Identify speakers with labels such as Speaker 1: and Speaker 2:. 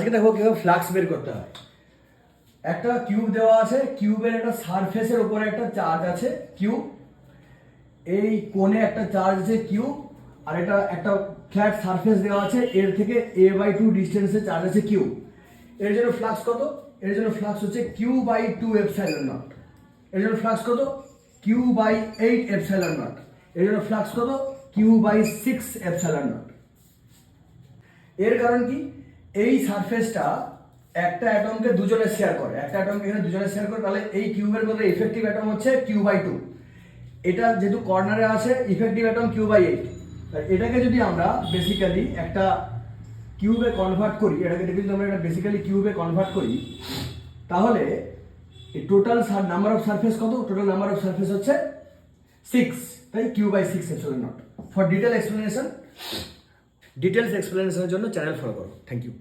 Speaker 1: আজকে দেখো কিভাবে ফ্লাক্স বের করতে হয়। একটা কিউব দেওয়া আছে, কিউবের একটা সারফেসের উপরে একটা চার্জ আছে কিউব, এই কোণে একটা চার্জ আছে কিউব, আর এটা একটা ফ্ল্যাট সারফেস দেওয়া আছে, এর থেকে a/2 ডিস্টেন্সে চার্জ আছে কিউব। এর জন্য ফ্লাক্স কত? এর জন্য ফ্লাক্স হচ্ছে q/2 এপসাইলন নট। এর জন্য ফ্লাক্স কত? q/8 epsilon not. এর জন্য ফ্লাক্স কত? q/6 epsilon not. এর কারণ কি? এই সারফেসটা একটা অ্যাটমকে দুজনে শেয়ার করে, একটা অ্যাটমকে এখানে দুজনে শেয়ার করে, তাহলে এই কিউবের মধ্যে ইফেক্টিভ অ্যাটম হচ্ছে q/2। এটা যেহেতু কর্নারে আছে, ইফেক্টিভ অ্যাটম q/8। এটাকে যদি আমরা বেসিক্যালি একটা কিউবে কনভার্ট করি, এটাকে যদি আমরা একটা বেসিক্যালি কিউবে কনভার্ট করি, তাহলে এই টোটাল নাম্বার অফ সারফেস কত? টোটাল নাম্বার অফ সারফেস হচ্ছে 6, তাই q/6 epsilon naught. For details এক্সপ্লেনেশনের জন্য চ্যানেল ফলো করো। Thank you.